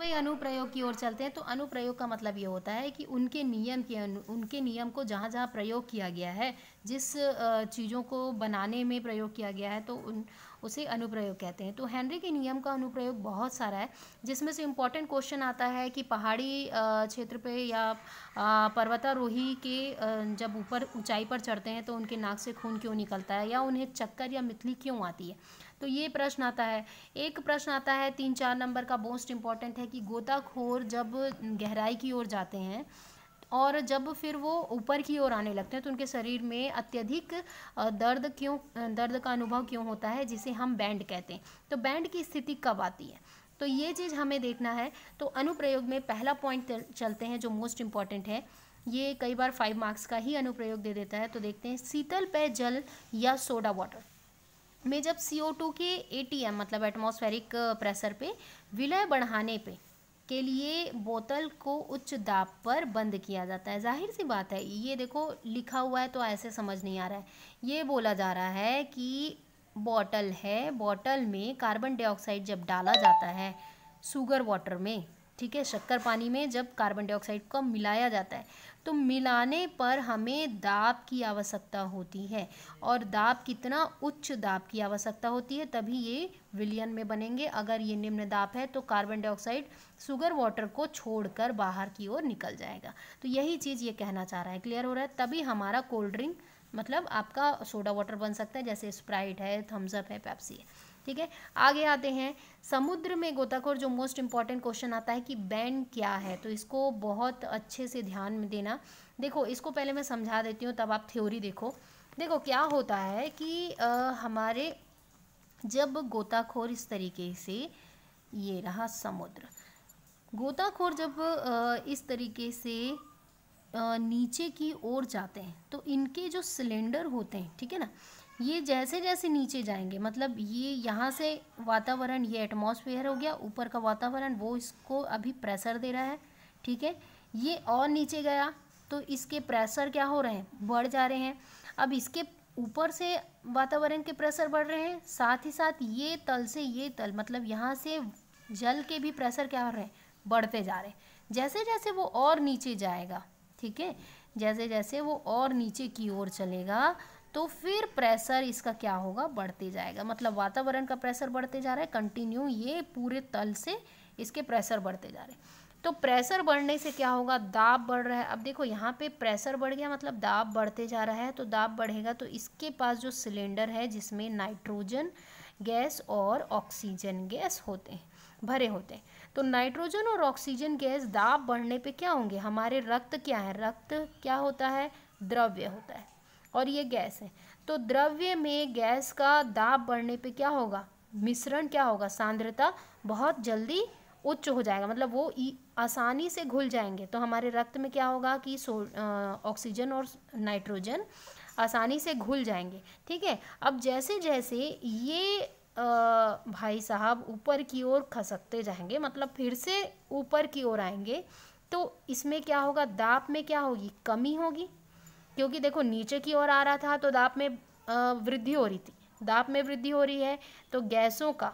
वही अनुप्रयोग की ओर चलते हैं। तो अनुप्रयोग का मतलब ये होता है कि उनके नियम को जहाँ जहाँ प्रयोग किया गया है, जिस चीज़ों को बनाने में प्रयोग किया गया है, तो उसे अनुप्रयोग कहते हैं। तो हेनरी के नियम का अनुप्रयोग बहुत सारा है, जिसमें से इम्पॉर्टेंट क्वेश्चन आता है कि पहाड़ी क्षेत्र पे या पर्वतारोही के जब ऊपर ऊंचाई पर चढ़ते हैं तो उनके नाक से खून क्यों निकलता है, या उन्हें चक्कर या मितली क्यों आती है। तो ये प्रश्न आता है। एक प्रश्न आता है 3-4 नंबर का, मोस्ट इम्पॉर्टेंट है कि गोताखोर जब गहराई की ओर जाते हैं और जब फिर वो ऊपर की ओर आने लगते हैं तो उनके शरीर में अत्यधिक दर्द का अनुभव क्यों होता है, जिसे हम बैंड कहते हैं। तो बैंड की स्थिति कब आती है, तो ये चीज़ हमें देखना है। तो अनुप्रयोग में पहला पॉइंट चलते हैं जो मोस्ट इम्पॉर्टेंट है। ये कई बार 5 मार्क्स का ही अनुप्रयोग दे देता है। तो देखते हैं, शीतल पेय जल या सोडा वाटर में जब CO2 के ATM मतलब एटमॉस्फेरिक प्रेशर पे विलय बढ़ाने पे के लिए बोतल को उच्च दाब पर बंद किया जाता है। जाहिर सी बात है, ये देखो लिखा हुआ है तो ऐसे समझ नहीं आ रहा है। ये बोला जा रहा है कि बॉटल है, बॉटल में कार्बन डाइऑक्साइड जब डाला जाता है शुगर वाटर में, ठीक है, शक्कर पानी में जब कार्बन डाइऑक्साइड को मिलाया जाता है तो मिलाने पर हमें दाब की आवश्यकता होती है। और दाब कितना, उच्च दाब की आवश्यकता होती है, तभी ये विलयन में बनेंगे। अगर ये निम्न दाब है तो कार्बन डाइऑक्साइड शुगर वाटर को छोड़कर बाहर की ओर निकल जाएगा। तो यही चीज़ ये कहना चाह रहा है। क्लियर हो रहा है? तभी हमारा कोल्ड ड्रिंक मतलब आपका सोडा वाटर बन सकता है, जैसे स्प्राइट है, थम्स अप है, पेप्सी है। ठीक है, आगे आते हैं। समुद्र में गोताखोर जो मोस्ट इम्पॉर्टेंट क्वेश्चन आता है कि बैंड क्या है, तो इसको बहुत अच्छे से ध्यान में देना। देखो, इसको पहले मैं समझा देती हूँ, तब आप थ्योरी देखो। देखो क्या होता है कि हमारे जब गोताखोर इस तरीके से, ये रहा समुद्र, गोताखोर जब इस तरीके से नीचे की ओर जाते हैं तो इनके जो सिलेंडर होते हैं, ठीक है ना, ये जैसे जैसे नीचे जाएंगे, मतलब ये यहाँ से वातावरण, ये एटमॉस्फेयर हो गया, ऊपर का वातावरण वो इसको अभी प्रेशर दे रहा है, ठीक है। ये और नीचे गया तो इसके प्रेशर क्या हो रहे हैं, बढ़ जा रहे हैं। अब इसके ऊपर से वातावरण के प्रेशर बढ़ रहे हैं, साथ ही साथ ये तल से ये तल, मतलब यहाँ से जल के भी प्रेशर क्या हो रहे हैं, बढ़ते जा रहे हैं। जैसे जैसे वो और नीचे जाएगा, ठीक है, जैसे जैसे वो और नीचे की ओर चलेगा तो फिर प्रेशर इसका क्या होगा, बढ़ते जाएगा। मतलब वातावरण का प्रेशर बढ़ते जा रहा है कंटिन्यू, ये पूरे तल से इसके प्रेशर बढ़ते जा रहे हैं। तो प्रेशर बढ़ने से क्या होगा, दाब बढ़ रहा है। अब देखो यहाँ पे प्रेशर बढ़ गया मतलब दाब बढ़ते जा रहा है, तो दाब बढ़ेगा तो इसके पास जो सिलेंडर है जिसमें नाइट्रोजन गैस और ऑक्सीजन गैस होते हैं, भरे होते हैं, तो नाइट्रोजन और ऑक्सीजन गैस दाब बढ़ने पे क्या होंगे, हमारे रक्त क्या है, रक्त क्या होता है, द्रव्य होता है और ये गैस है। तो द्रव्य में गैस का दाब बढ़ने पे क्या होगा, मिश्रण क्या होगा, सांद्रता बहुत जल्दी उच्च हो जाएगा, मतलब वो आसानी से घुल जाएंगे। तो हमारे रक्त में क्या होगा कि ऑक्सीजन और नाइट्रोजन आसानी से घुल जाएंगे, ठीक है। अब जैसे जैसे ये भाई साहब ऊपर की ओर खसकते जाएंगे, मतलब फिर से ऊपर की ओर आएंगे, तो इसमें क्या होगा, दाब में क्या होगी, कमी होगी, क्योंकि देखो नीचे की ओर आ रहा था तो दाब में वृद्धि हो रही थी, दाब में वृद्धि हो रही है तो गैसों का,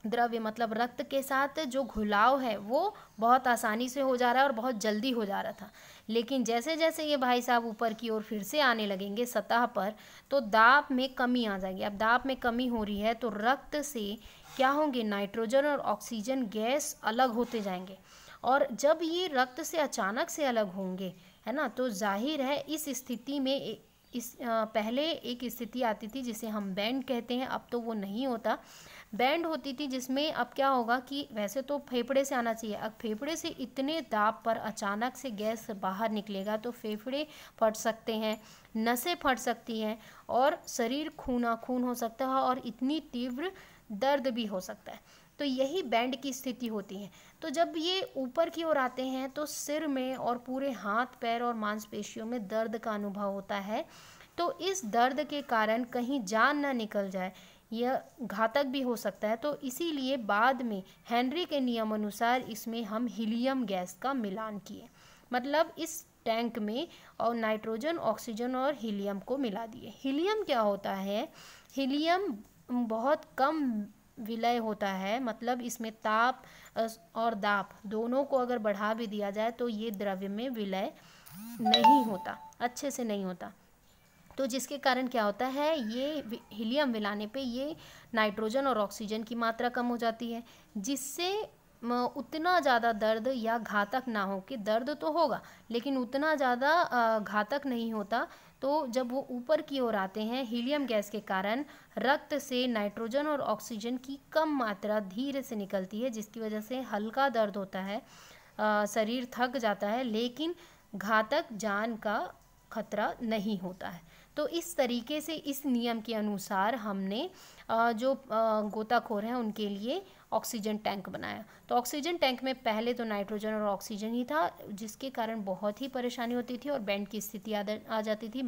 द्रव्य मतलब रक्त के साथ जो घुलाव है वो बहुत आसानी से हो जा रहा है और बहुत जल्दी हो जा रहा था। लेकिन जैसे जैसे ये भाई साहब ऊपर की ओर फिर से आने लगेंगे सतह पर, तो दाब में कमी आ जाएगी। अब दाब में कमी हो रही है तो रक्त से क्या होंगे, नाइट्रोजन और ऑक्सीजन गैस अलग होते जाएंगे। और जब ये रक्त से अचानक से अलग होंगे, है ना, तो जाहिर है इस स्थिति में पहले एक स्थिति आती थी जिसे हम बैंड कहते हैं, अब तो वो नहीं होता। बैंड होती थी जिसमें अब क्या होगा कि वैसे तो फेफड़े से आना चाहिए, अब फेफड़े से इतने दाब पर अचानक से गैस बाहर निकलेगा तो फेफड़े फट सकते हैं, नसें फट सकती हैं और शरीर खूना खून हो सकता है और इतनी तीव्र दर्द भी हो सकता है। तो यही बैंड की स्थिति होती है। तो जब ये ऊपर की ओर आते हैं तो सिर में और पूरे हाथ पैर और मांसपेशियों में दर्द का अनुभव होता है। तो इस दर्द के कारण कहीं जान ना निकल जाए, यह घातक भी हो सकता है। तो इसीलिए बाद में हेनरी के नियम अनुसार इसमें हम हीलियम गैस का मिलान किए, मतलब इस टैंक में और नाइट्रोजन, ऑक्सीजन और हीलियम को मिला दिए। हीलियम क्या होता है, हीलियम बहुत कम विलय होता है, मतलब इसमें ताप और दाब दोनों को अगर बढ़ा भी दिया जाए तो ये द्रव्य में विलय नहीं होता, अच्छे से नहीं होता। तो जिसके कारण क्या होता है, ये हीलियम मिलाने पे ये नाइट्रोजन और ऑक्सीजन की मात्रा कम हो जाती है, जिससे उतना ज़्यादा दर्द या घातक ना हो, कि दर्द तो होगा लेकिन उतना ज़्यादा घातक नहीं होता। तो जब वो ऊपर की ओर आते हैं, हीलियम गैस के कारण रक्त से नाइट्रोजन और ऑक्सीजन की कम मात्रा धीरे से निकलती है, जिसकी वजह से हल्का दर्द होता है, शरीर थक जाता है, लेकिन घातक जान का खतरा नहीं होता है। तो इस तरीके से इस नियम के अनुसार हमने जो गोताखोर हैं उनके लिए ऑक्सीजन टैंक बनाया। तो ऑक्सीजन टैंक में पहले तो नाइट्रोजन और ऑक्सीजन ही था, जिसके कारण बहुत ही परेशानी होती थी और बैंड की स्थिति आ जाती थी।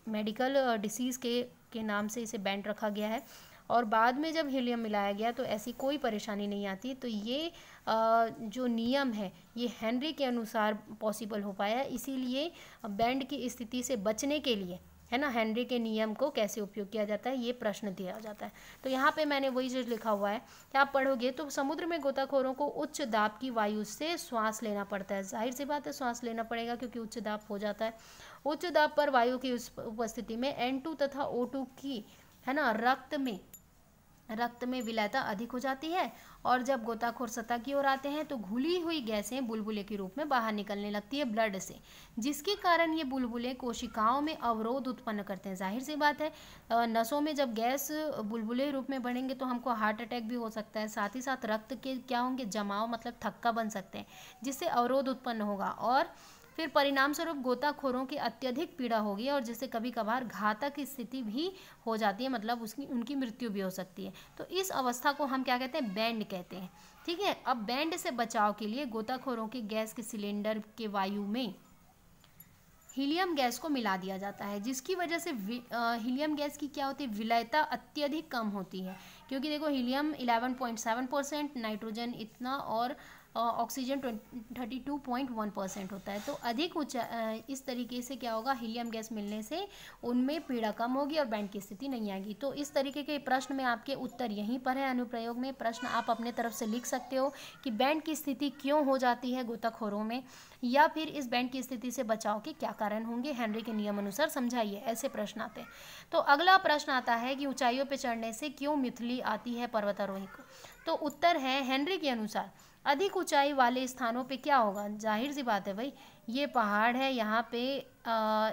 मेडिकल डिसीज़ के नाम से इसे बैंड रखा गया है। और बाद में जब हीलियम मिलाया गया तो ऐसी कोई परेशानी नहीं आती। तो ये जो नियम है ये हेनरी के अनुसार पॉसिबल हो पाया, इसीलिए बैंड की स्थिति से बचने के लिए, है ना, हेनरी के नियम को कैसे उपयोग किया जाता है ये प्रश्न दिया जाता है। तो यहाँ पे मैंने वही चीज़ लिखा हुआ है कि आप पढ़ोगे तो समुद्र में गोताखोरों को उच्च दाब की वायु से श्वास लेना पड़ता है। जाहिर सी बात है श्वास लेना पड़ेगा, क्योंकि उच्च दाब हो जाता है। उच्च दाब पर वायु की उपस्थिति में N2 तथा O2 की, है ना, रक्त में विलयता अधिक हो जाती है, और जब गोताखोर सतह की ओर आते हैं तो घुली हुई गैसें बुलबुले के रूप में बाहर निकलने लगती है ब्लड से, जिसके कारण ये बुलबुले कोशिकाओं में अवरोध उत्पन्न करते हैं। जाहिर सी बात है, नसों में जब गैस बुलबुले रूप में बढ़ेंगे तो हमको हार्ट अटैक भी हो सकता है, साथ ही साथ रक्त के क्या होंगे, जमाव, मतलब थक्का बन सकते हैं, जिससे अवरोध उत्पन्न होगा और फिर परिणाम स्वरूप गोताखोरों की अत्यधिक पीड़ा होगी, और जिससे कभी कभार घातक स्थिति भी हो जाती है, मतलब उनकी मृत्यु भी हो सकती है। तो इस अवस्था को हम क्या कहते हैं, बैंड कहते हैं। ठीक है, अब बैंड से बचाव के लिए गोताखोरों के गैस के सिलेंडर के वायु में हीलियम गैस को मिला दिया जाता है, जिसकी वजह से हीलियम गैस की क्या होती है, विलयता अत्यधिक कम होती है। क्योंकि देखो हीलियम 11.7%, नाइट्रोजन इतना, और ऑक्सीजन 32.1% होता है। तो अधिक ऊंचा इस तरीके से क्या होगा, हीलियम गैस मिलने से उनमें पीड़ा कम होगी और बैंड की स्थिति नहीं आएगी। तो इस तरीके के प्रश्न में आपके उत्तर यहीं पर है। अनुप्रयोग में प्रश्न आप अपने तरफ से लिख सकते हो कि बैंड की स्थिति क्यों हो जाती है गोताखोरों में, या फिर इस बैंड की स्थिति से बचाव के क्या कारण होंगे, हेनरी के नियम अनुसार समझाइए। ऐसे प्रश्न आते हैं। तो अगला प्रश्न आता है कि ऊंचाइयों पर चढ़ने से क्यों मिथली आती है पर्वतारोही को। तो उत्तर है, हेनरी के अनुसार अधिक ऊंचाई वाले स्थानों पे क्या होगा, जाहिर सी बात है भाई, ये पहाड़ है, यहाँ पे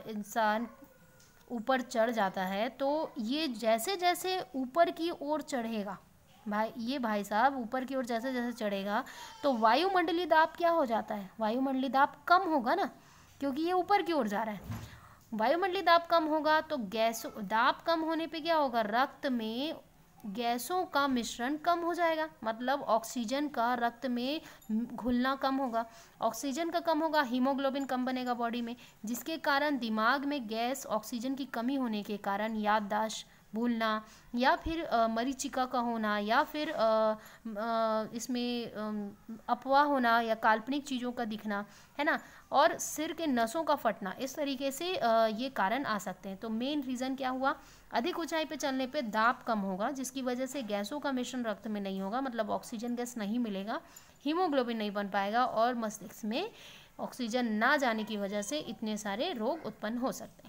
इंसान ऊपर चढ़ जाता है, तो ये जैसे जैसे ऊपर की ओर चढ़ेगा भाई साहब ऊपर की ओर जैसे जैसे चढ़ेगा तो वायुमंडलीय दाब क्या हो जाता है, वायुमंडलीय दाब कम होगा ना, क्योंकि ये ऊपर की ओर जा रहा है। वायुमंडलीय दाब कम होगा तो दाब कम होने पे क्या होगा, रक्त में गैसों का मिश्रण कम हो जाएगा, मतलब ऑक्सीजन का रक्त में घुलना कम होगा, ऑक्सीजन का कम होगा, हीमोग्लोबिन कम बनेगा बॉडी में, जिसके कारण दिमाग में गैस ऑक्सीजन की कमी होने के कारण याददाश्त भूलना, या फिर मरीचिका का होना, या फिर इसमें अफवाह होना या काल्पनिक चीज़ों का दिखना, है ना, और सिर के नसों का फटना, इस तरीके से ये कारण आ सकते हैं। तो मेन रीज़न क्या हुआ, अधिक ऊंचाई पे चलने पे दाब कम होगा, जिसकी वजह से गैसों का मिश्रण रक्त में नहीं होगा, मतलब ऑक्सीजन गैस नहीं मिलेगा, हीमोग्लोबिन नहीं बन पाएगा, और मस्तिष्क में ऑक्सीजन ना जाने की वजह से इतने सारे रोग उत्पन्न हो सकते हैं।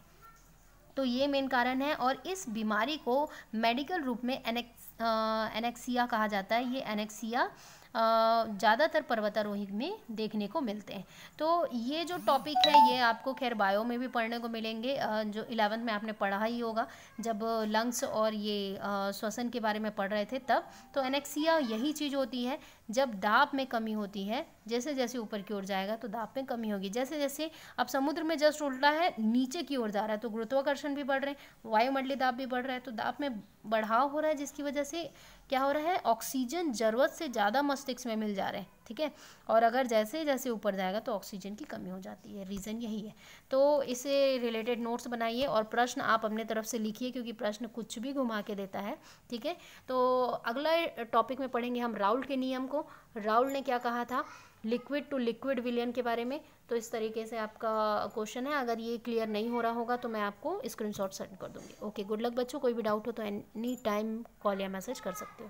तो ये मेन कारण है, और इस बीमारी को मेडिकल रूप में एनेक्सिया कहा जाता है। ये एनेक्सिया ज़्यादातर पर्वतारोही में देखने को मिलते हैं। तो ये जो टॉपिक है ये आपको खैर बायो में भी पढ़ने को मिलेंगे, जो 11th में आपने पढ़ा ही होगा जब लंग्स और ये श्वसन के बारे में पढ़ रहे थे तब। तो एनेक्सिया यही चीज़ होती है जब दाब में कमी होती है, जैसे जैसे ऊपर की ओर जाएगा तो दाब में कमी होगी। जैसे जैसे अब समुद्र में जस्ट उल्टा है, नीचे की ओर जा रहा है, तो गुरुत्वाकर्षण भी बढ़ रहे हैं, वायुमंडलीय दाब भी बढ़ रहा है, तो दाब में बढ़ाव हो रहा है, जिसकी वजह से क्या हो रहा है, ऑक्सीजन ज़रूरत से ज़्यादा मस्तिष्क में मिल जा रहे हैं। ठीक है, और अगर जैसे जैसे ऊपर जाएगा तो ऑक्सीजन की कमी हो जाती है, रीज़न यही है। तो इससे रिलेटेड नोट्स बनाइए और प्रश्न आप अपने तरफ से लिखिए, क्योंकि प्रश्न कुछ भी घुमा के देता है। ठीक है, तो अगला टॉपिक में पढ़ेंगे हम राउल्ट के नियम को। राउल्ट ने क्या कहा था, लिक्विड टू लिक्विड विलयन के बारे में। तो इस तरीके से आपका क्वेश्चन है। अगर ये क्लियर नहीं हो रहा होगा तो मैं आपको स्क्रीनशॉट सेंड कर दूँगी। ओके, गुड लक बच्चों। कोई भी डाउट हो तो एनी टाइम कॉल या मैसेज कर सकते हो।